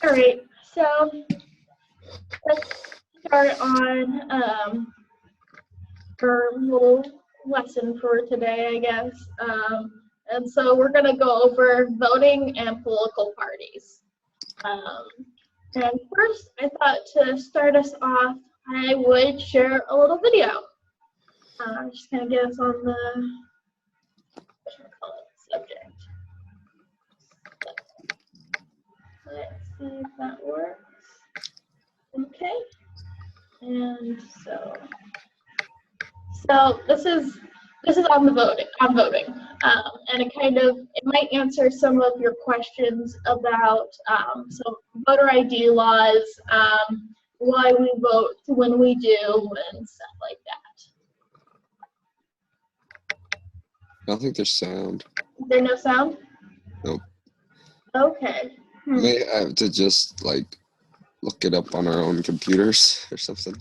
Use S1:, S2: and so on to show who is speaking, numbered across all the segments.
S1: All right, so let's start on our little lesson for today, I guess. And so we're going to go over voting and political parties. And first, I thought to start us off, I would share a little video. I'm just going to get us on the subject. Let's see if that works. Okay. And so this is on the voting, and it might answer some of your questions about so voter ID laws, why we vote when we do, and stuff like that.
S2: I don't think there's sound.
S1: Is there no sound?
S2: Nope.
S1: Okay.
S2: May have to just like look it up on our own computers or something.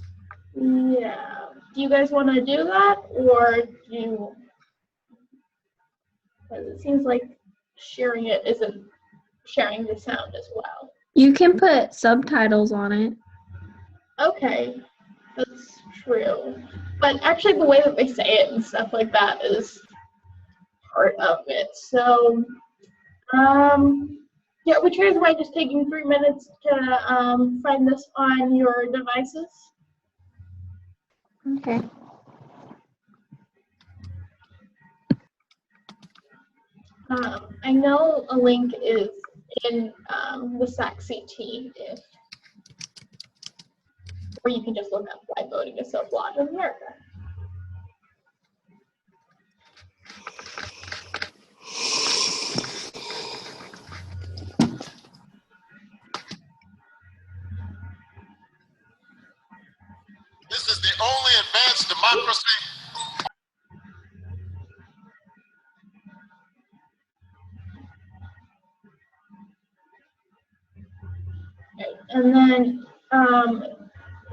S1: Yeah. Do you guys want to do that, or do you? Because it seems like sharing it isn't sharing the sound as well.
S3: You can put subtitles on it.
S1: Okay, that's true. But actually the way that they say it and stuff like that is part of it. So, yeah, would you guys mind just taking 3 minutes to find this on your devices?
S3: Okay.
S1: I know a link is in the SAC-CT, or you can just look up why voting is so flawed in America.
S4: This is the only advanced democracy.
S1: And then,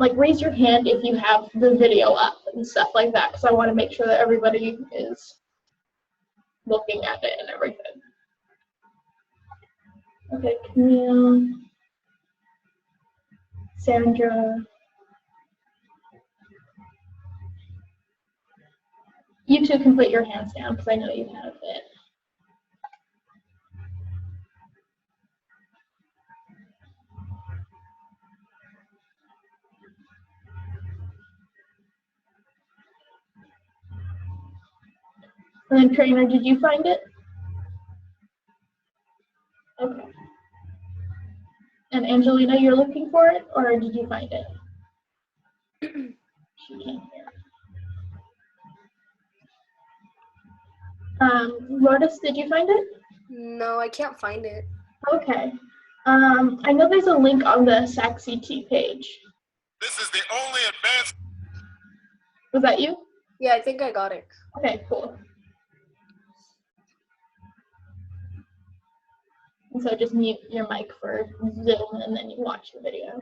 S1: like, raise your hand if you have the video up and stuff like that, because I want to make sure that everybody is looking at it and everything. Okay, Camille, Sandra. You two can put your hands down, because I know you have it. And then, Trainer, did you find it? Okay. And Angelina, you're looking for it, or did you find it? She can't hear. Lotus, did you find it?
S5: No, I can't find it.
S1: Okay. I know there's a link on the SAC-CT page.
S4: This is the only advanced.
S1: Was that you?
S5: Yeah, I think I got it.
S1: Okay, cool. And so just mute your mic for Zoom and then you watch the video.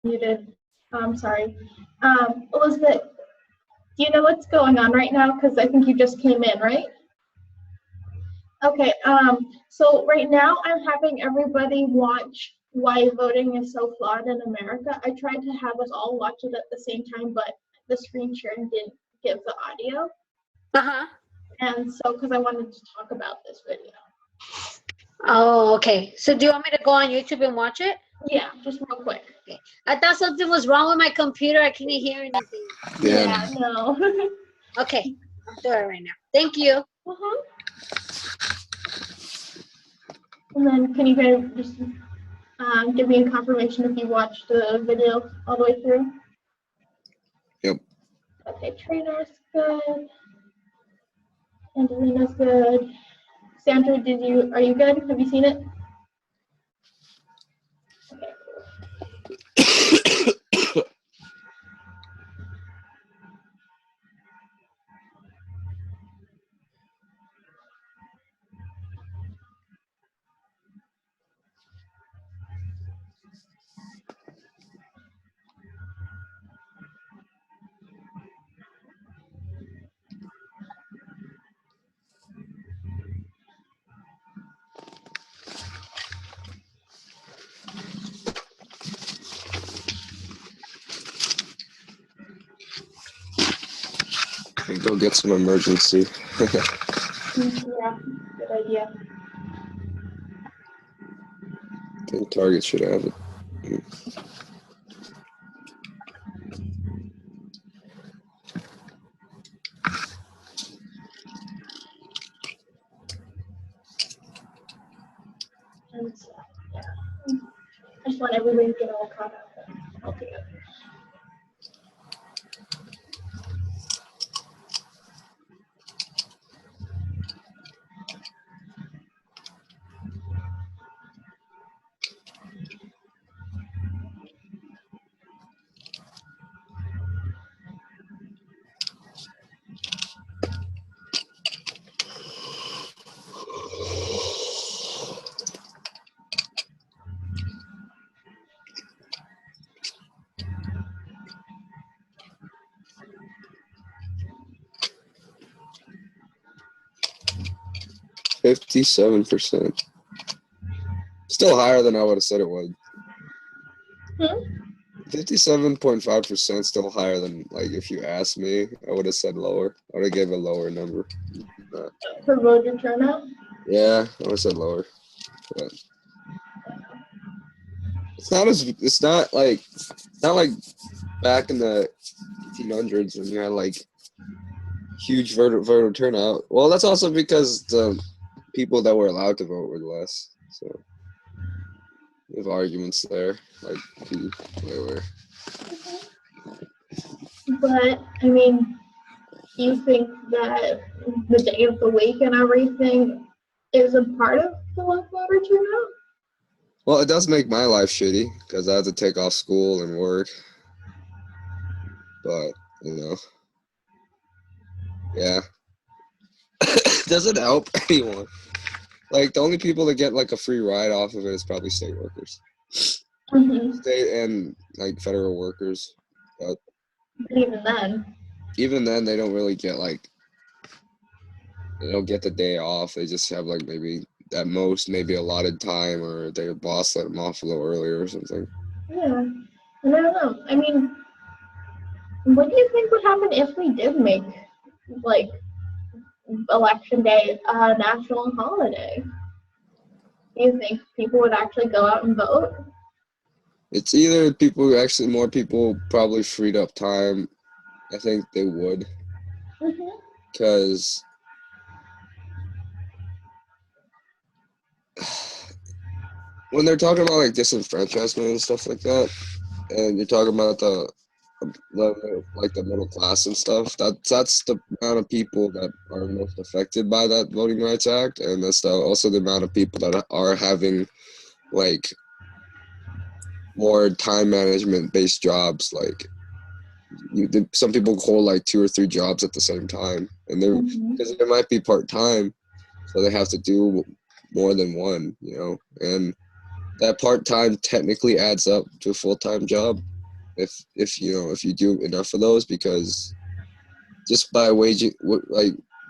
S1: muted. I'm sorry. Elizabeth, do you know what's going on right now? Because I think you just came in, right? Okay, so right now I'm having everybody watch Why Voting is So Flawed in America. I tried to have us all watch it at the same time, but the screen sharing didn't give the audio.
S6: Uh-huh.
S1: And so, because I wanted to talk about this video.
S6: Oh, okay. So do you want me to go on YouTube and watch it?
S1: Yeah, just real quick.
S6: Okay. I thought something was wrong with my computer. I couldn't hear anything.
S1: Yeah, no.
S6: Okay. I'm doing it right now. Thank you.
S1: And then can you guys just give me a confirmation if you watched the video all the way through?
S2: Yep.
S1: Okay, Trina's good. Angelina's good. Sandra, are you good? Have you seen it? Okay, cool.
S2: 'Go get some emergency.
S1: Yeah, good idea.
S2: I think Target should have it.
S1: And so, yeah. I just want everybody to get all caught up all together.
S2: %57%. Still higher than I would have said it would. 57.5% still higher than, like, if you asked me, I would have said lower. I would have gave a lower number.
S1: For voter turnout?
S2: Yeah, I would have said lower. But it's not like back in the 1800s when you had like huge voter turnout. Well, that's also because the people that were allowed to vote were less. So we have arguments there, like where.
S1: But, I mean, do you think that the day of the week and everything is a part of the low voter turnout?
S2: Well, it does make my life shitty because I have to take off school and work. But, yeah. Doesn't help anyone. Like, the only people that get, like, a free ride off of it is probably state workers. State and, like, federal workers. But even then, they don't really get, like, they don't get the day off. They just have, like, maybe at most maybe allotted time, or their boss let them off a little earlier or something.
S1: Yeah, and I don't know. I mean, what do you think would happen if we did make, like, election day a national holiday? Do you think people would actually go out and vote?
S2: It's either more people probably freed up time. I think they would. Because when they're talking about like disenfranchisement and stuff like that, and you're talking about the middle class and stuff, that's the amount of people that are most affected by that Voting Rights Act, and that's also the amount of people that are having like more time management based jobs. Like some people hold like 2 or 3 jobs at the same time, and because they might be part-time, so they have to do more than one, and that part-time technically adds up to a full-time job. if you do enough of those, because just by waging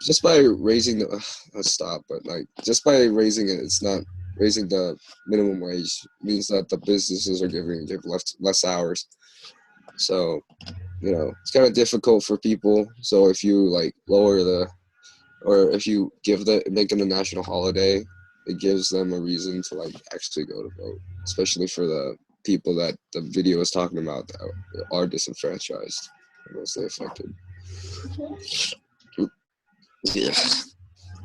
S2: just by raising the just by raising it, it's not raising the minimum wage means that the businesses are give less hours. So it's kind of difficult for people. So if you or if you make it a national holiday, it gives them a reason to actually go to vote, especially for the people that the video is talking about that are disenfranchised and mostly affected. Yeah.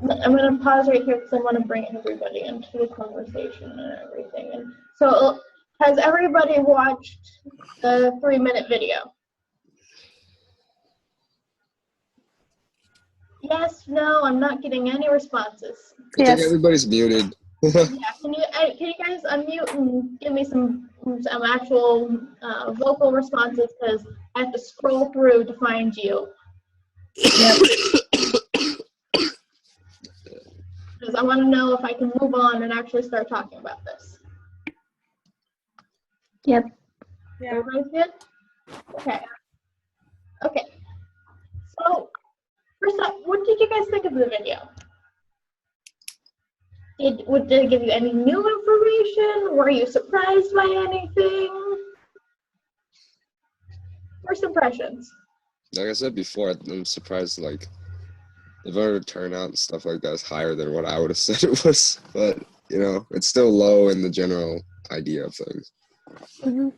S1: I'm going to pause right here because I want to bring everybody into the conversation and everything. And so, has everybody watched the 3-minute video? Yes, no, I'm not getting any responses.
S2: I think everybody's muted.
S1: Yeah, can you guys unmute and give me some actual vocal responses, because I have to scroll through to find you. Because I want to know if I can move on and actually start talking about this.
S3: Yep.
S1: Yeah. Everybody's good? Okay. Okay. So, first up, what did you guys think of the video? Did it give you any new information? Were you surprised by anything? First impressions.
S2: Like I said before, I'm surprised the voter turnout and stuff like that is higher than what I would have said it was. But it's still low in the general idea of things.
S3: Mm-hmm.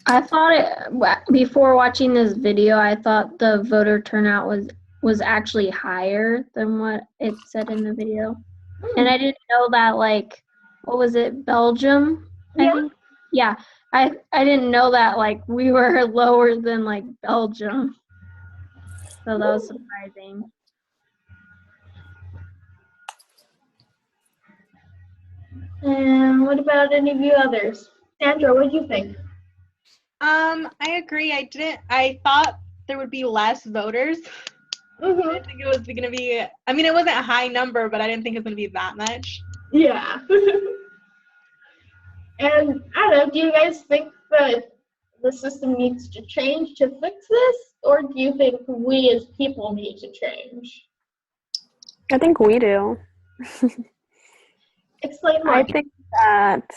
S3: I thought before watching this video, I thought the voter turnout was actually higher than what it said in the video. And I didn't know that, what was it, Belgium, I think? Yeah, I didn't know that, we were lower than, Belgium. So that was surprising.
S1: And what about any of you others? Sandra, what do you think?
S7: I agree. I thought there would be less voters. I didn't think it was going to be, it wasn't a high number, but I didn't think it was going to be that much.
S1: Yeah. And I don't know, do you guys think that the system needs to change to fix this? Or do you think we as people need to change?
S8: I think we do.
S1: Explain why.
S8: I think that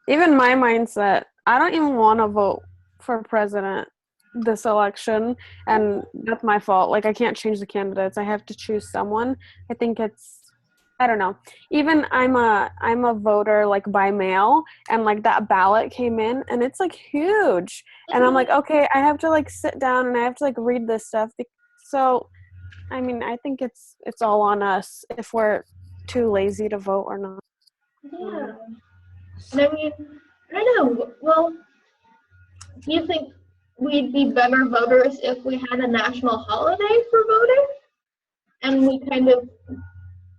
S8: even my mindset, I don't even want to vote for president this election, and that's my fault. I can't change the candidates. I have to choose someone. I think I don't know. Even I'm a voter by mail, and that ballot came in and it's huge. And I'm okay, I have to sit down and I have to read this stuff. So I think it's all on us if we're too lazy to vote or not.
S1: Yeah. And I don't know. Well, do you think we'd be better voters if we had a national holiday for voting? And we kind of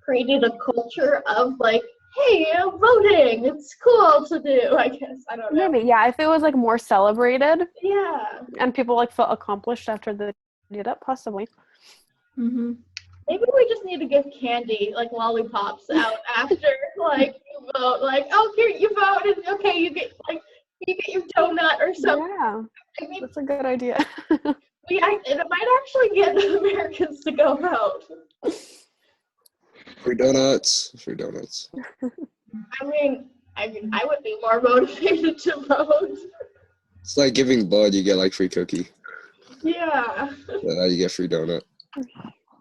S1: created a culture of hey, voting, it's cool to do, I guess. I don't know.
S8: Maybe, yeah, if it was more celebrated.
S1: Yeah.
S8: And people felt accomplished after they did it, possibly.
S3: Mm-hmm.
S1: Maybe we just need to give candy, lollipops out after, you vote. Oh, here, you voted. Okay, you get your donut or something.
S8: Yeah, that's a good idea.
S1: It might actually get Americans to go vote.
S2: Free donuts. Free donuts.
S1: I would be more motivated to vote.
S2: It's like giving blood, you get free cookie.
S1: Yeah.
S2: Now you get free donut.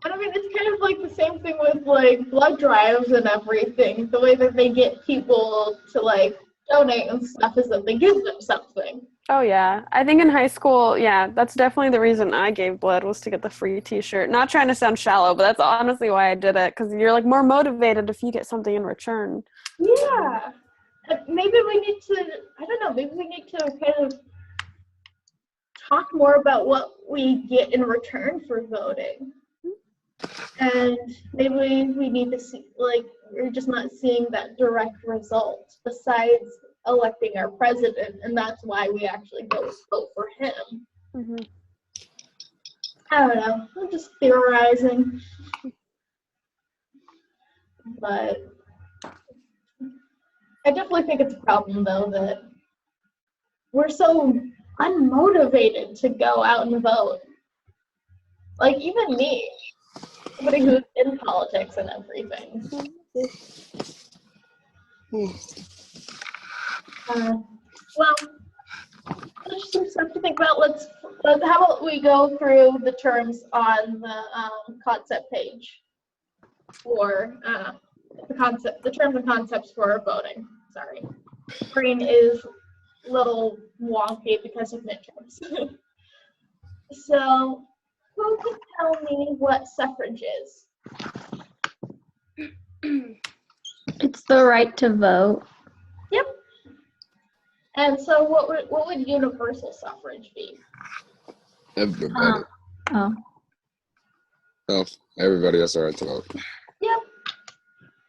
S1: And it's kind of the same thing with blood drives and everything. The way that they get people to donate and stuff is that they give them something.
S8: Oh yeah, I think in high school, yeah, that's definitely the reason I gave blood, was to get the free t-shirt. Not trying to sound shallow, but that's honestly why I did it, because you're more motivated if you get something in return.
S1: Yeah. Maybe we need to, I don't know, maybe we need to kind of talk more about what we get in return for voting. And maybe we need to see, we're just not seeing that direct result besides electing our president, and that's why we actually go vote for him.
S8: Mm-hmm.
S1: I don't know. I'm just theorizing. But I definitely think it's a problem, though, that we're so unmotivated to go out and vote. Like, even me, somebody who's in politics and everything. Well, there's some stuff to think about. How about we go through the terms on the concept page for the terms and concepts for voting. Sorry, screen is a little wonky because of midterms. So, who can tell me what suffrage is?
S3: It's the right to vote.
S1: Yep. And so, what would universal suffrage be?
S2: Everybody.
S3: Oh.
S2: Oh, everybody has the right to vote.
S1: Yep.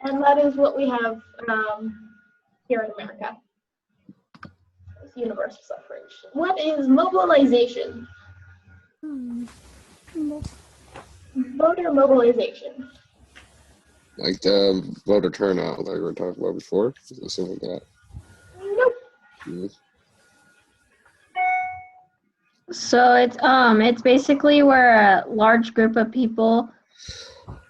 S1: And that is what we have here in America. It's universal suffrage. What is mobilization? Voter mobilization.
S2: Like the voter turnout, like we were talking about before. Is it something like that?
S1: Nope.
S2: Mhm.
S3: So it's basically where a large group of people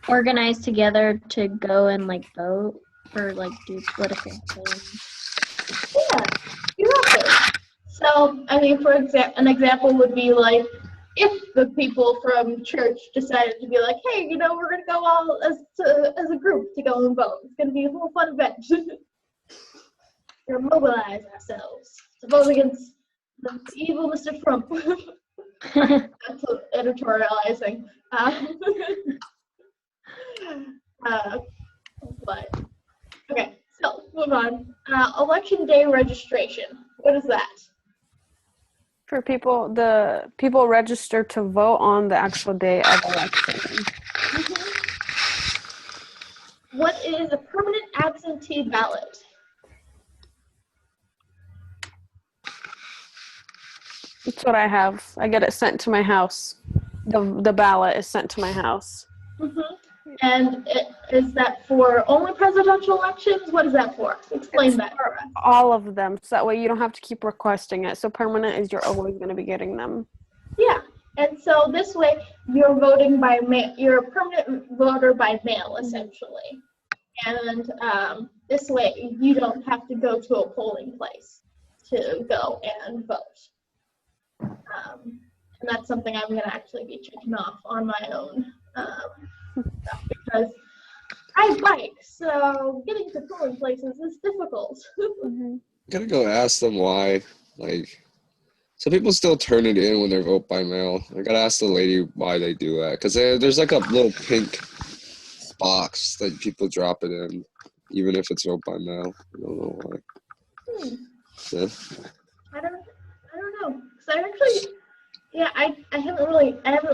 S3: organize together to go and like vote or like do political things.
S1: Yeah, exactly. So, I mean, for an example would be like, if the people from church decided to be like, hey, you know, we're going to go all as a group to go and vote. It's going to be a whole fun event. We're going to mobilize ourselves to vote against the evil Mr. Trump. That's editorializing. But, okay, so move on. Election day registration. What is that?
S8: For people, the people register to vote on the actual day of election.
S1: What is a permanent absentee ballot?
S8: That's what I have. I get it sent to my house. The ballot is sent to my house.
S1: And is that for only presidential elections? What is that for? Explain that for us.
S8: All of them, so that way you don't have to keep requesting it. So permanent is you're always going to be getting them.
S1: Yeah, and so this way you're voting by mail. You're a permanent voter by mail, essentially. And this way you don't have to go to a polling place to go and vote. And that's something I'm going to actually be checking off on my own because I bike, so getting to polling places is difficult.
S2: Gotta go ask them why. Like, some people still turn it in when they vote by mail. I gotta ask the lady why they do that. Because there's like a little pink box that people drop it in, even if it's vote by mail. I don't know why. Yeah.
S1: I don't know. Cause I actually, yeah, I haven't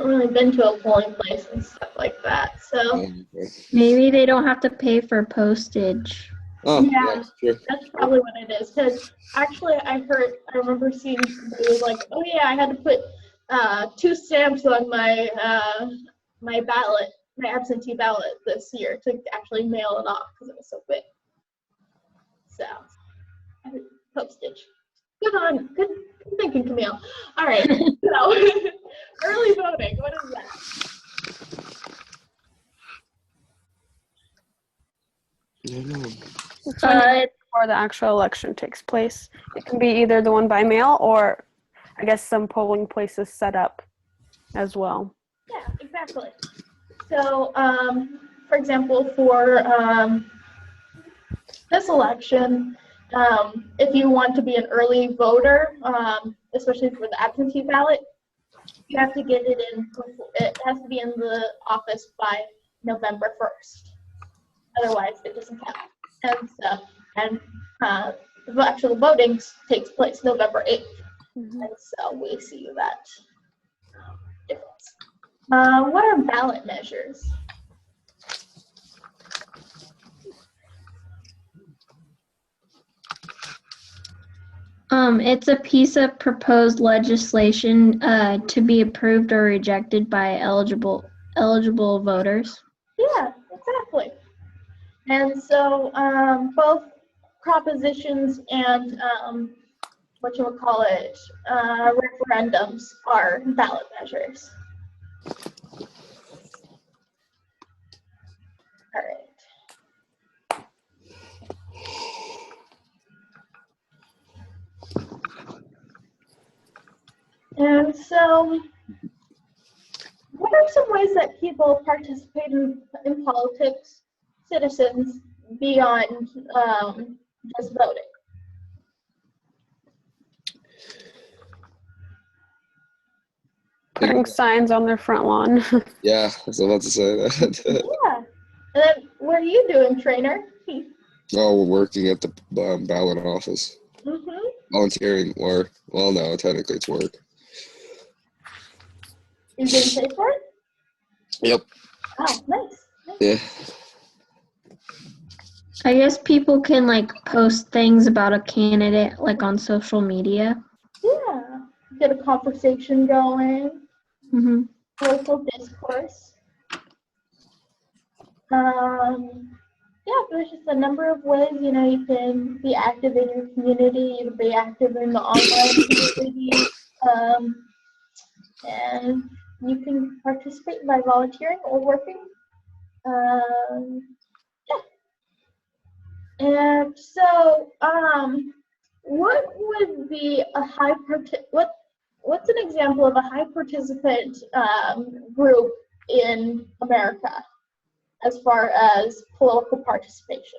S1: really been to a polling place and stuff like that. So
S3: Maybe they don't have to pay for postage.
S2: Oh,
S1: yeah,
S2: sure.
S1: that's probably what it is. Because actually, I remember seeing somebody was like, oh yeah, I had to put 2 stamps on my my ballot, my absentee ballot this year to actually mail it off because it was so big. So, postage. Good thinking, Camille. All right, so early voting. What is that?
S2: I don't know.
S8: It's before the actual election takes place. It can be either the one by mail or I guess some polling places set up as well.
S1: Yeah, exactly. So, for example, for this election, if you want to be an early voter, especially for the absentee ballot, you have to get it in. It has to be in the office by November 1st. Otherwise, it doesn't count. And the actual voting takes place November 8th. And so we see that difference. What are ballot measures?
S3: It's a piece of proposed legislation to be approved or rejected by eligible voters.
S1: Yeah, exactly. And so both propositions and whatchamacallit, referendums are ballot measures. All right. And so, what are some ways that people participate in politics, citizens, beyond just voting?
S8: Putting signs on their front lawn.
S2: Yeah, I was about to say that.
S1: Yeah. And then, what are you doing, trainer?
S2: Oh, we're working at the ballot office.
S1: Mm-hmm.
S2: Volunteering, or, well, no, technically it's work.
S1: You getting paid for it?
S2: Yep.
S1: Oh, nice.
S2: Yeah.
S3: I guess people can like post things about a candidate like on social media.
S1: Yeah. Get a conversation going,
S3: Mm-hmm.
S1: local discourse. Yeah, there's just a number of ways, you know, you can be active in your community, you can be active in the online community, and you can participate by volunteering or working. Yeah. And so, what would be a what's an example of a high participant group in America as far as political participation?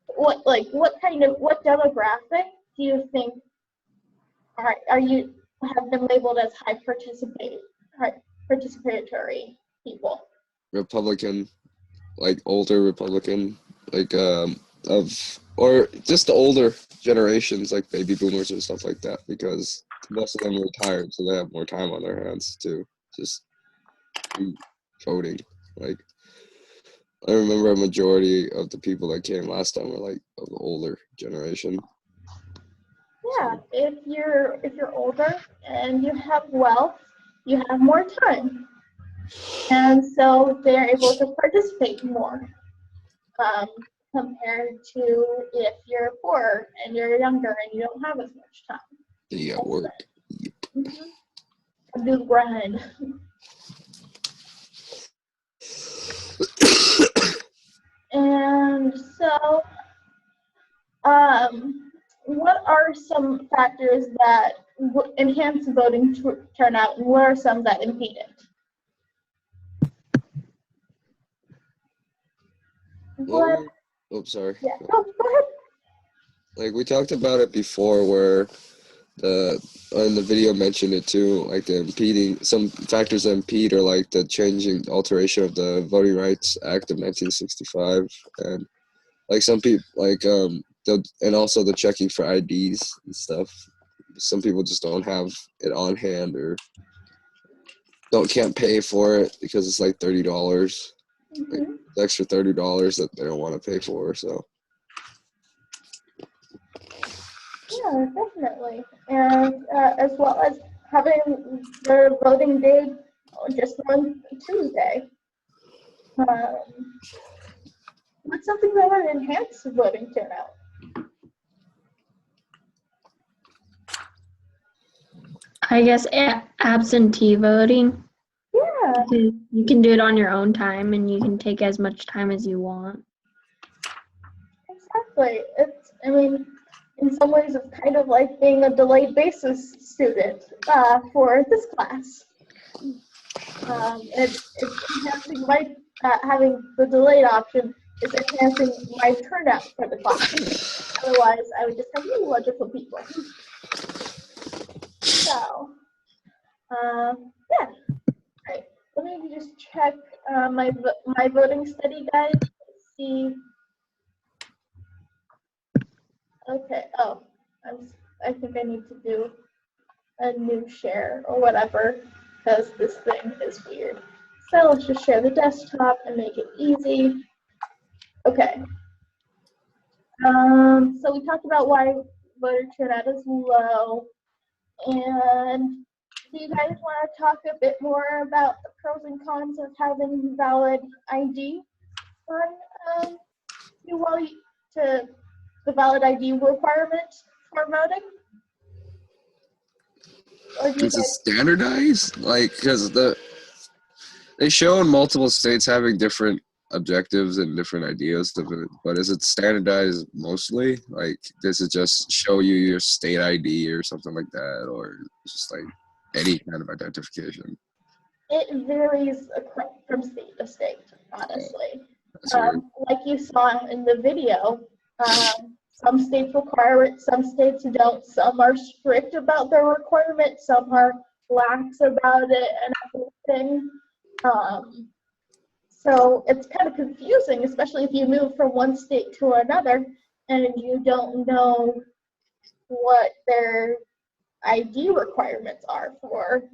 S1: What demographic do you think have been labeled as high participatory people?
S2: Republican, like older Republican, like or just the older generations, like baby boomers and stuff like that, because most of them are retired, so they have more time on their hands to just be voting. Like, I remember a majority of the people that came last time were like of the older generation.
S1: Yeah, if you're older and you have wealth, you have more time, and so they're able to participate more compared to if you're poor and you're younger and you don't have as much time.
S2: You got work.
S1: Do the grind. And so, what are some factors that enhance voting turnout, and what are some that impede it?
S2: Well, sorry.
S1: Yeah, no, go ahead.
S2: Like, we talked about it before, where in the video mentioned it too, like some factors that impede are like the alteration of the Voting Rights Act of 1965, and like some people and also the checking for IDs and stuff. Some people just don't have it on hand, or can't pay for it because it's like $30, like the extra $30 that they don't want to pay for. So
S1: Yeah, definitely. And as well as having the voting day just on Tuesday. What's something that would enhance voting turnout?
S3: I guess absentee voting.
S1: Yeah.
S3: You can do it on your own time, and you can take as much time as you want.
S1: Exactly. I mean, in some ways, it's kind of like being a delayed basis student for this class. It's enhancing having the delayed option is enhancing my turnout for the class. Otherwise, I would just have you wonderful people. So, yeah. All right. Let me just check my voting study guide. Let's see. Okay. Oh, I think I need to do a new share or whatever, because this thing is weird. So let's just share the desktop and make it easy. Okay. So we talked about why voter turnout is low, and do you guys want to talk a bit more about the pros and cons of having valid ID on to the valid ID requirement for voting? Or do you
S2: Is it
S1: guys,
S2: standardized? Like, because they show in multiple states having different objectives and different ideas of it, but is it standardized mostly? Like, does it just show you your state ID or something like that, or just like any kind of identification?
S1: it varies from state to state, honestly.
S2: That's weird.
S1: Like you saw in the video, some states require it, some states don't. Some are strict about their requirements, some are lax about it and everything. So it's kind of confusing, especially if you move from one state to another and you don't know what their ID requirements are for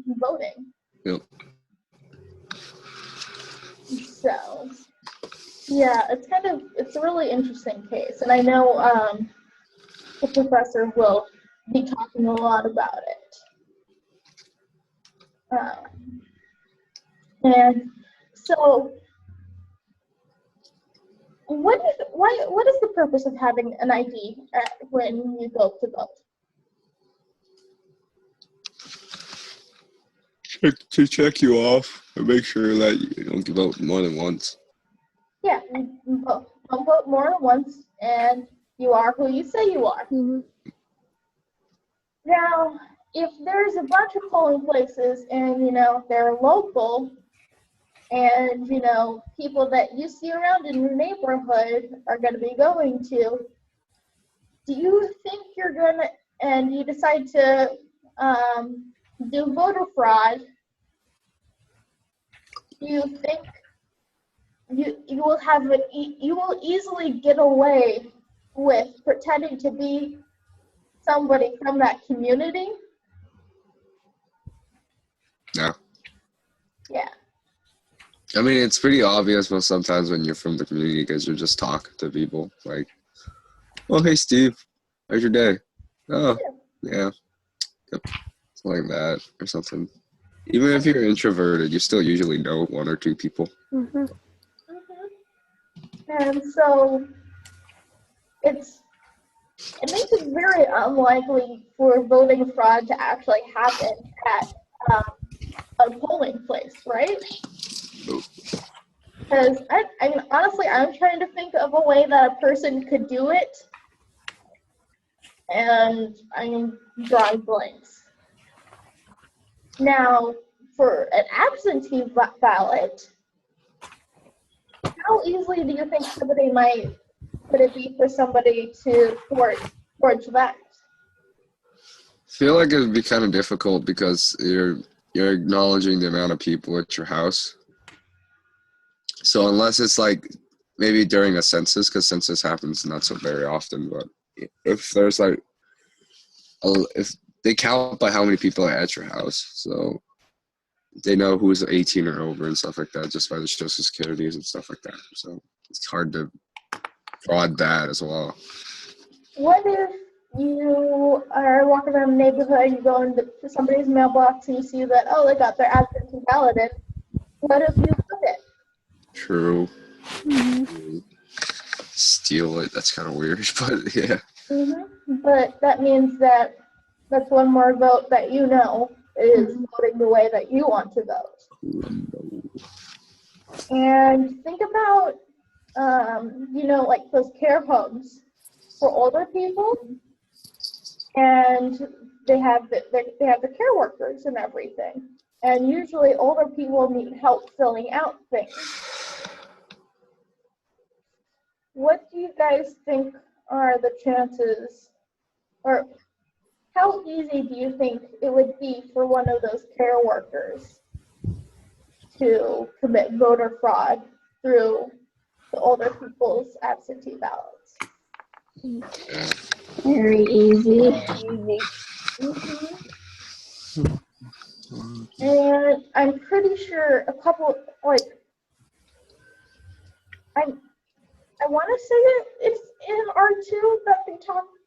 S1: voting.
S2: Yep.
S1: So, yeah, it's a really interesting case. And I know the professor will be talking a lot about it. And so, what is the purpose of having an ID when you go to vote?
S2: To check you off and make sure that you don't vote more than once.
S1: Yeah, you don't vote more than once, and you are who you say you are.
S3: Mhm.
S1: Now, if there's a bunch of polling places and, they're local and, people that you see around in your neighborhood are going to be going to, do you think you're going to, and you decide to do voter fraud, do you think you will easily get away with pretending to be somebody from that community?
S2: No.
S1: Yeah.
S2: I mean, it's pretty obvious, but sometimes when you're from the community, because you're just talking to people, like, "Oh, hey, Steve, how's your day?" "Oh, yeah, yep," something like that, or something. Even if you're introverted, you still usually know one or two people.
S3: Mhm.
S1: And so it makes it very unlikely for voting fraud to actually happen at a polling place, right? Because I mean, honestly, I'm trying to think of a way that a person could do it, and I'm drawing blanks. Now, for an absentee ballot, how easily do you think could it be for somebody to forge that?
S2: I feel like it would be kind of difficult because you're acknowledging the amount of people at your house. So unless it's like maybe during a census, because census happens not so very often, but if there's like if they count by how many people are at your house, so they know who's 18 or over and stuff like that just by the social securities and stuff like that. So it's hard to fraud that as well.
S1: What if you are walking around the neighborhood, you go into somebody's mailbox and you see that, oh, they got their absentee ballot in. What if you took it?
S2: True.
S3: Mhm.
S2: Steal it. That's kind of weird, but yeah.
S1: But that means that that's one more vote that is voting the way that you want to vote. And think about, like those care homes for older people, and they have the care workers and everything. And usually older people need help filling out things. What do you guys think are the chances, or how easy do you think it would be for one of those care workers to commit voter fraud through the older people's absentee ballots?
S3: Very easy.
S1: And I'm pretty sure a couple, like, I want to say that it's in R2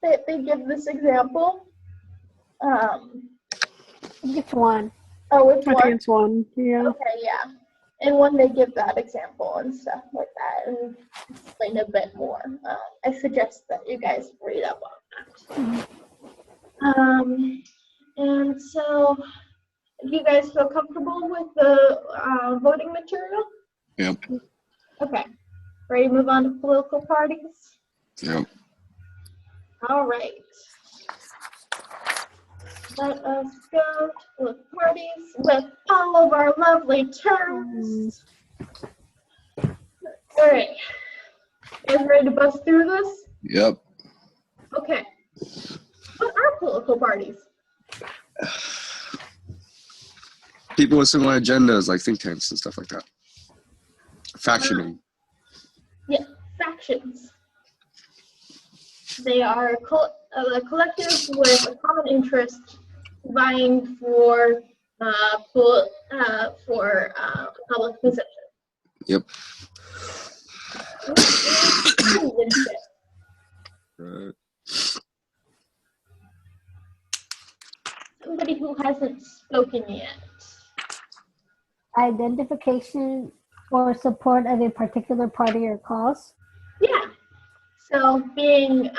S1: that they give this example.
S8: It's one.
S1: Oh, it's
S8: I
S1: one?
S8: think it's one. Yeah.
S1: Okay, yeah. And when they give that example and stuff like that and explain a bit more, I suggest that you guys read up on that. And so, do you guys feel comfortable with the voting material?
S2: Yep.
S1: Okay. Ready to move on to political parties?
S2: Yep.
S1: All right. Let us go to political parties with all of our lovely terms. All right. You guys ready to bust through this?
S2: Yep.
S1: Okay. What are political parties?
S2: People with similar agendas, like think tanks and stuff like that. Factioning.
S1: Yeah, factions. They are collectives with a common interest vying for public position.
S2: Yep.
S1: What is citizenship?
S2: Right.
S1: Somebody who hasn't spoken yet.
S9: Identification or support of a particular party or cause.
S1: Yeah. So being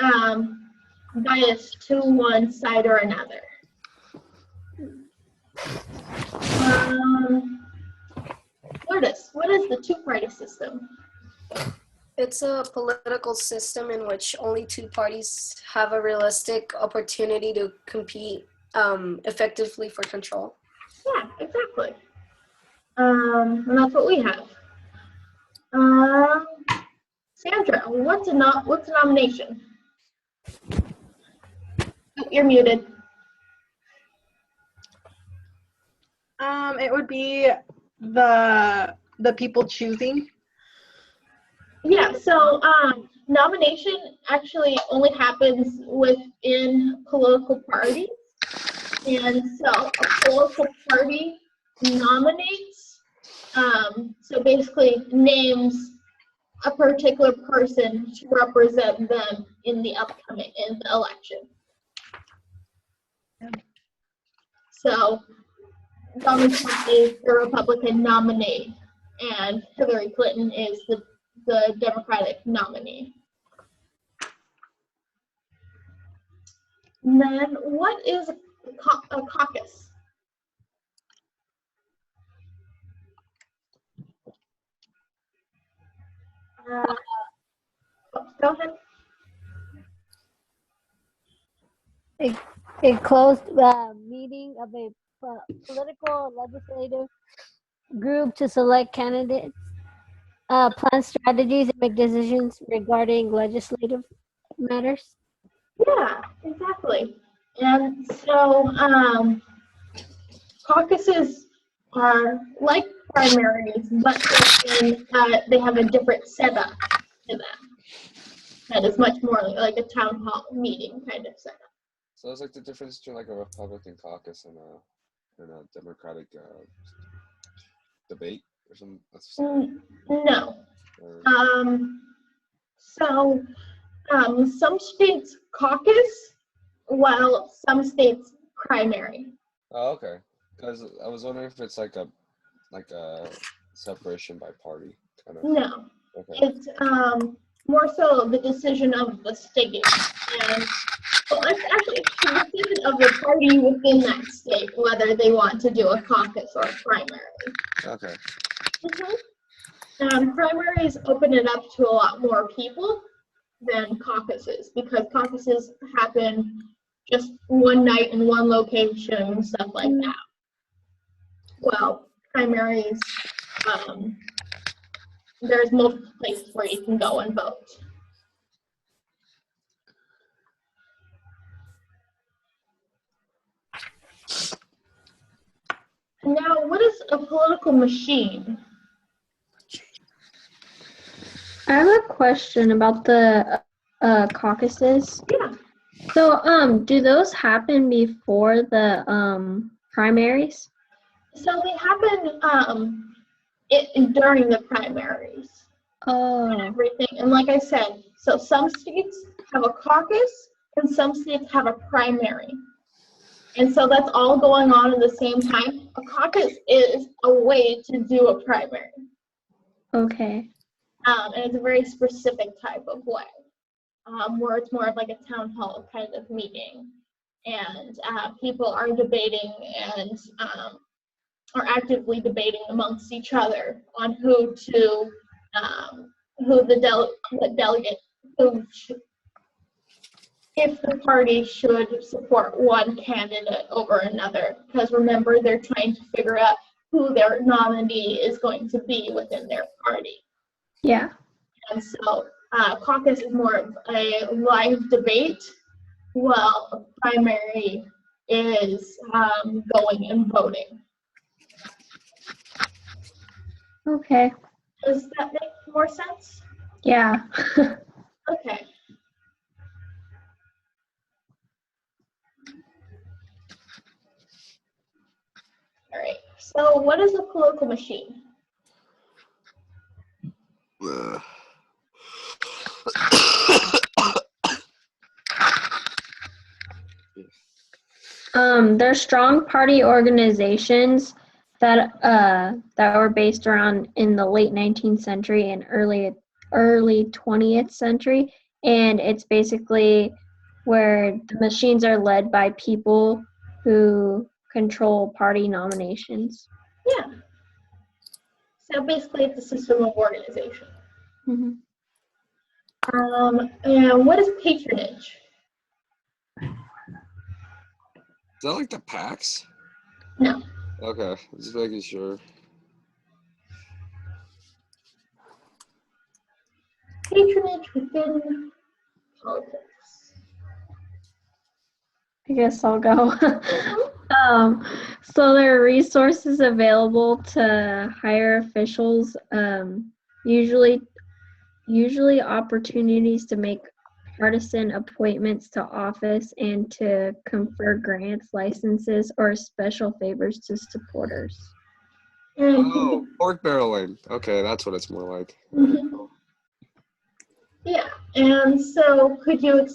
S1: biased to one side or another. Lourdes, what is the two-party system?
S5: It's a political system in which only two parties have a realistic opportunity to compete effectively for control.
S1: Yeah, exactly. And that's what we have. Sandra, what's a nomination? Oh, you're muted.
S7: It would be the people choosing.
S1: Yeah, so nomination actually only happens within political parties. And so a political party nominates, so basically names a particular person to represent them in the election. So Donald Trump is the Republican nominee, and Hillary Clinton is the Democratic nominee. And then what is a caucus? Go ahead.
S9: A closed meeting of a political or legislative group to select candidates, plan strategies, and make decisions regarding legislative matters.
S1: Yeah, exactly. And so caucuses are like primaries, but they have a different setup to them. That is much more like a town hall meeting kind of setup.
S2: So it's like the difference between like a Republican caucus and a Democratic debate or something.
S1: No.
S2: Or,
S1: So some states caucus, while some states primary.
S2: oh, okay. Because I was wondering if it's like a separation by party kind of.
S1: No.
S2: Okay.
S1: It's more so the decision of the state, and well, it's actually the decision of the party within that state whether they want to do a caucus or a primary.
S2: Okay.
S1: Primaries open it up to a lot more people than caucuses, because caucuses happen just one night in one location, stuff like that. Well, primaries, there's multiple places where you can go and vote. Now, what is a political machine?
S3: I have a question about the caucuses.
S1: Yeah.
S3: So, do those happen before the primaries?
S1: So they happen during the primaries. And
S3: Oh,
S1: everything. And like I said, so some states have a caucus and some states have a primary. And so that's all going on at the same time. A caucus is a way to do a primary.
S3: okay.
S1: And it's a very specific type of way, where it's more of like a town hall kind of meeting. and people are debating and are actively debating amongst each other on who the delegate, if the party should support one candidate over another. Because remember, they're trying to figure out who their nominee is going to be within their party.
S3: Yeah.
S1: And so caucus is more of a live debate, while primary is going and voting.
S3: Okay.
S1: Does that make more sense?
S3: Yeah.
S1: Okay. All right. So what is a political machine?
S3: They're strong party organizations that were based around in the late 19th century and early 20th century, and it's basically where the machines are led by people who control party nominations.
S1: Yeah. So basically, it's a system of organization.
S3: Mm-hmm.
S1: And what is patronage?
S2: Is that like the PAX?
S1: No.
S2: Okay, just making sure.
S1: Patronage within politics.
S3: I guess I'll go. So there are resources available to hire officials, usually opportunities to make partisan appointments to office and to confer grants, licenses, or special favors to supporters.
S2: Oh, pork barreling. Okay, that's what it's more like.
S1: Mhm. Yeah, and so could you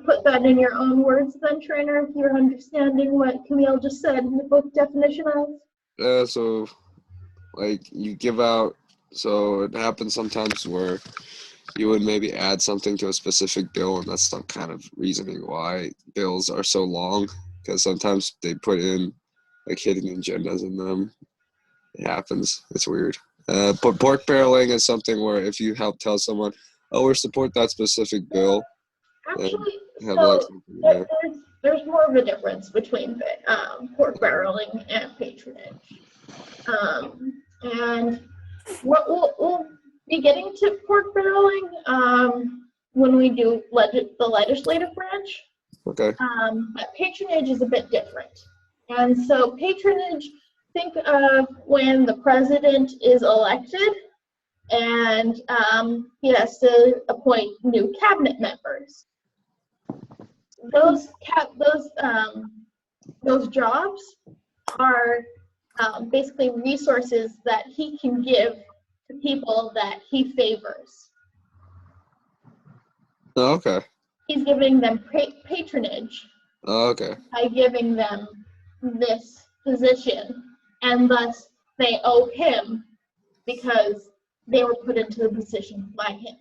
S1: put that in your own words then, Trainer, if you're understanding what Camille just said in the book definition of?
S2: So, like, you give out, so it happens sometimes where you would maybe add something to a specific bill, and that's some kind of reasoning why bills are so long, because sometimes they put in, like, hidden agendas in them. It happens. It's weird. But pork barreling is something where if you help tell someone, oh, we support that specific bill,
S1: Actually,
S2: have like
S1: so
S2: something there.
S1: there's more of a difference between pork barreling and patronage. And what we'll be getting to pork barreling when we do the legislative branch.
S2: Okay.
S1: But patronage is a bit different. And so patronage, think of when the president is elected and he has to appoint new cabinet members. Those jobs are basically resources that he can give to people that he favors.
S2: Oh, okay.
S1: He's giving them patronage
S2: Oh, okay.
S1: by giving them this position, and thus they owe him because they were put into the position by him.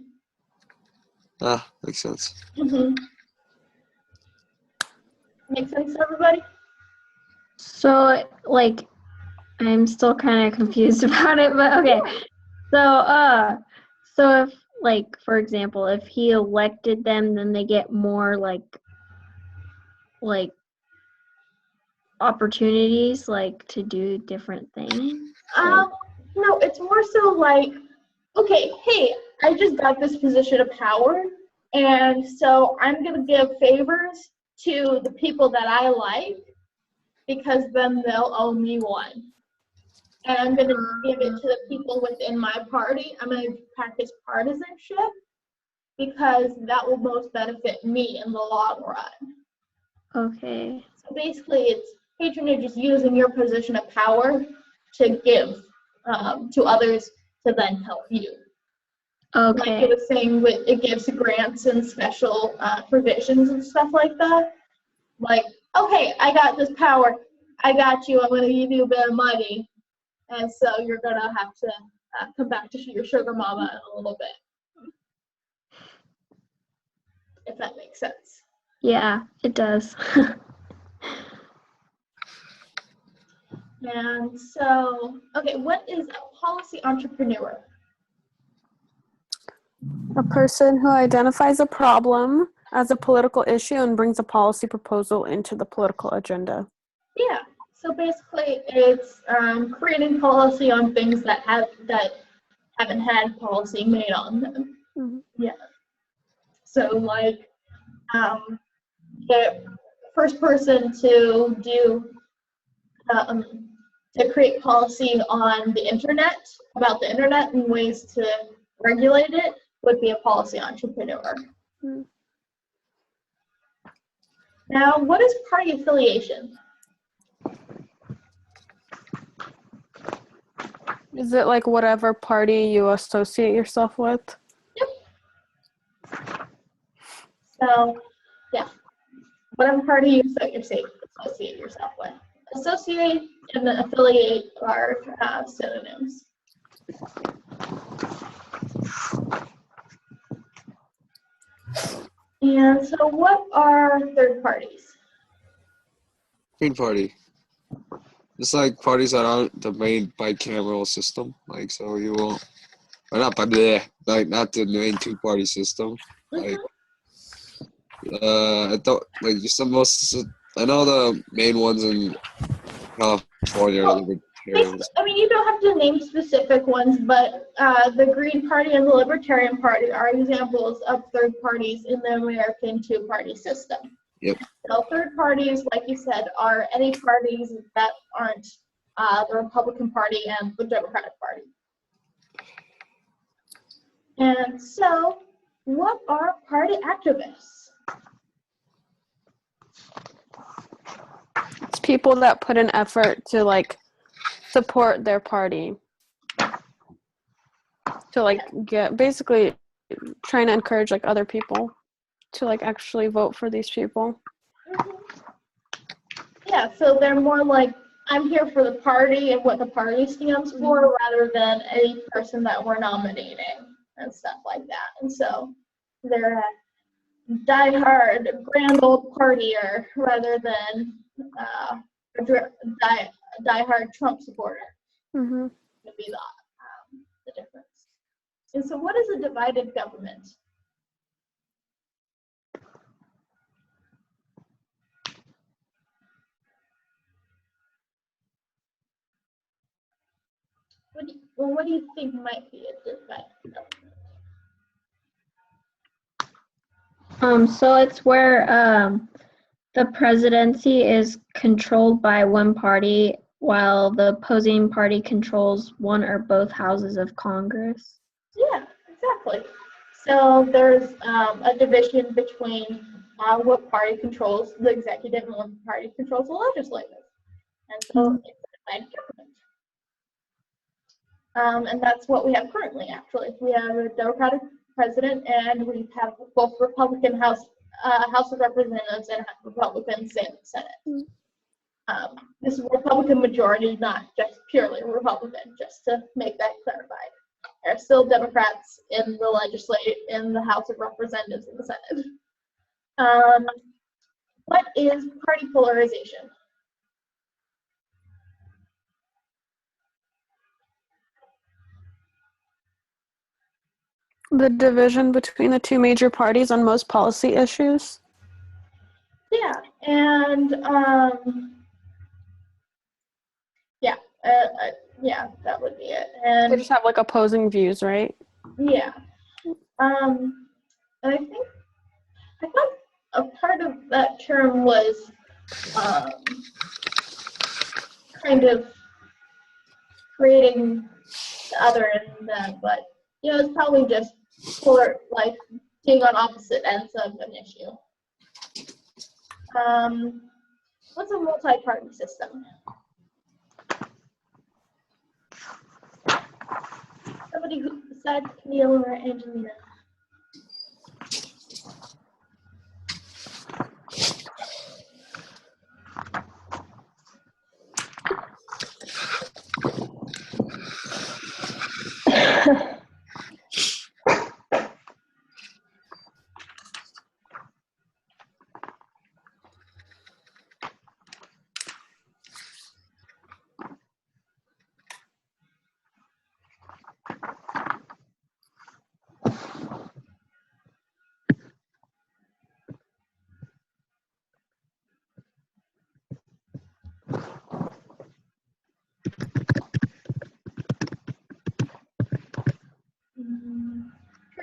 S2: Ah, makes sense.
S1: Mm-hmm. Make sense to everybody?
S3: So, like, I'm still kind of confused about it, but okay. So if, like, for example, if he elected them, then they get more like opportunities, like, to do different things.
S1: No, it's more so like, okay, hey, I just got this position of power, and so I'm gonna give favors to the people that I like, because then they'll owe me one. And I'm gonna give it to the people within my party. I'm gonna practice partisanship, because that will most benefit me in the long run.
S3: Okay.
S1: So basically, it's patronage is using your position of power to give to others to then help you.
S3: Okay.
S1: Like it was saying, it gives grants and special provisions and stuff like that. Like, okay, I got this power. I got you. I'm going to give you a bit of money. And so you're going to have to come back to your sugar mama in a little bit. If that makes sense.
S3: Yeah, it does.
S1: And so, okay, what is a policy entrepreneur?
S8: A person who identifies a problem as a political issue and brings a policy proposal into the political agenda.
S1: Yeah. So basically, it's creating policy on things that haven't had policy made on them.
S8: Mhm.
S1: Yeah. So like, the first person to do to create policy on the internet about the internet and ways to regulate it would be a policy entrepreneur.
S8: Mm.
S1: Now, what is party affiliation?
S8: Is it like whatever party you associate yourself with?
S1: Yep. So, yeah, whatever party you associate yourself with. Associate and affiliate are synonyms. And so what are third parties?
S2: Green Party. It's like parties that aren't the main bicameral system. Like, so you won't, or not, like, not the main two-party system. Like, I thought, like, just the most, I know the main ones in California are the libertarians.
S1: I mean, you don't have to name specific ones, but the Green Party and the Libertarian Party are examples of third parties in the American two-party system.
S2: Yep.
S1: So third parties, like you said, are any parties that aren't the Republican Party and the Democratic Party. And so, what are party activists?
S8: It's people that put an effort to like support their party. To like get basically trying to encourage like other people to like actually vote for these people.
S1: Yeah, so they're more like, I'm here for the party and what the party stands for rather than any person that we're nominating and stuff like that. And so they're a diehard grand old partier rather than a diehard Trump supporter.
S8: Mm-hmm.
S1: Would be the difference. And so what is a divided government? What do you think might be a divided government?
S3: So it's where the presidency is controlled by one party while the opposing party controls one or both houses of Congress.
S1: Yeah, exactly. So there's a division between what party controls the executive and what party controls the legislative. And so it's a divided government. And that's what we have currently, actually. We have a Democratic president, and we have both Republican House of Representatives and Republican Senate. This is Republican majority, not just purely Republican, just to make that clarified. There are still Democrats in the House of Representatives and the Senate. What is party polarization?
S8: The division between the two major parties on most policy issues.
S1: Yeah, and yeah, that would be it. And
S8: They just have like opposing views, right?
S1: yeah, and I thought a part of that term was kind of creating the other and them, but it's probably just like being on opposite ends of an issue. What's a multi-party system? Somebody who besides Neil or Angelina.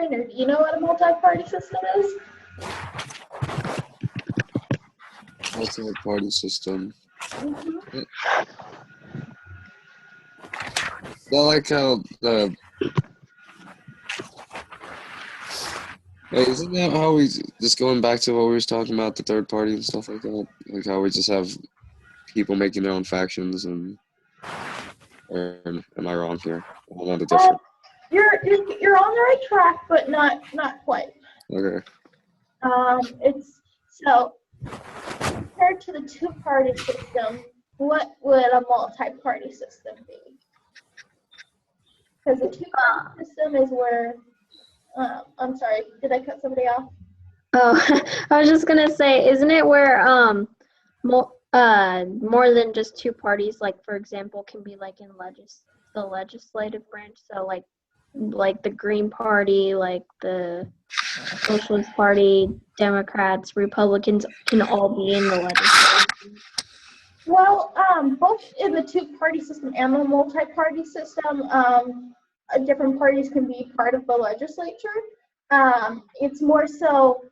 S1: Catherine, or do you know what a multi-party system is?
S2: Multi-party system.
S1: Mhm.
S2: Not like how the. Wait, isn't that how we just going back to what we were talking about, the third party and stuff like that? Like how we just have people making their own factions and. Or am I wrong here? I'm on the different.
S1: You're on the right track, but not quite.
S2: Okay.
S1: It's so compared to the two-party system, what would a multi-party system be? Because the two-party system is where, I'm sorry, did I cut somebody off?
S3: Oh, I was just gonna say, isn't it where more than just two parties, like for example, can be like in the legislative branch, so like the Green Party, like the Socialist Party, Democrats, Republicans can all be in the legislature.
S1: Well, both in the two-party system and the multi-party system, different parties can be part of the legislature. It's more so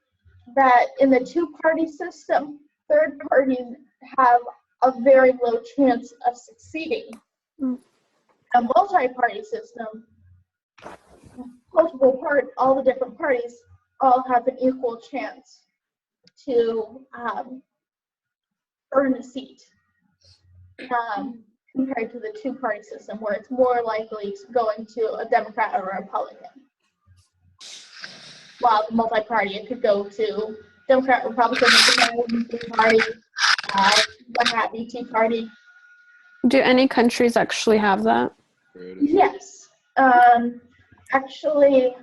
S1: that in the two-party system, third parties have a very low chance of succeeding. A multi-party system, all the different parties all have an equal chance to earn a seat, compared to the two-party system, where it's more likely going to a Democrat or a Republican. While the multi-party, it could go to Democrat, Republican, Green Party, what have you, Tea Party.
S8: Do any countries actually have that?
S1: Yes. Actually,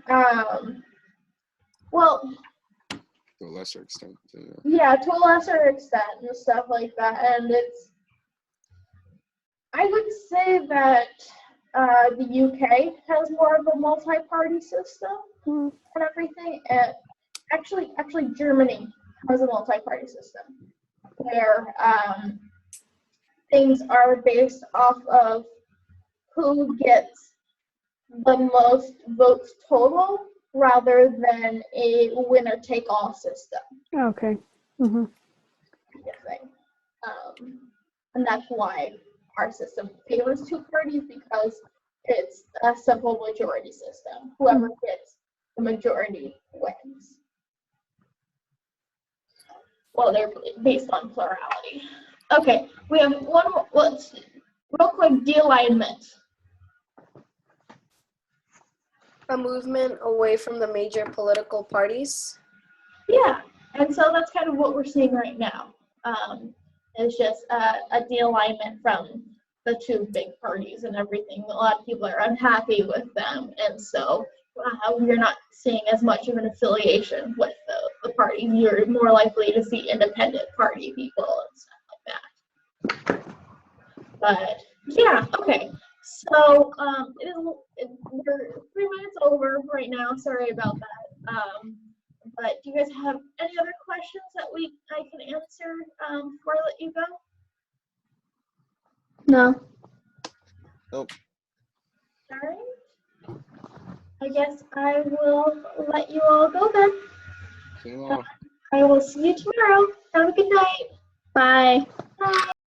S1: well,
S2: To a lesser extent.
S1: yeah, to a lesser extent and stuff like that. And I would say that the UK has more of a multi-party system and everything. And actually, Germany has a multi-party system where things are based off of who gets the most votes total rather than a winner-take-all system.
S8: Okay. Mm-hmm.
S1: And that's why our system favors two parties, because it's a simple majority system. Whoever gets the majority wins. Well, they're based on plurality. Okay, we have one more. Let's real quick, de-alignment.
S5: A movement away from the major political parties.
S1: Yeah, and so that's kind of what we're seeing right now. It's just a de-alignment from the two big parties and everything. A lot of people are unhappy with them, and so you're not seeing as much of an affiliation with the party. You're more likely to see independent party people and stuff like that. But yeah, okay. So we're 3 minutes over right now. Sorry about that. But do you guys have any other questions that I can answer before I let you go?
S3: No.
S2: Nope.
S1: All right. I guess I will let you all go then. I will see you tomorrow. Have a good night.
S3: Bye.
S1: Bye.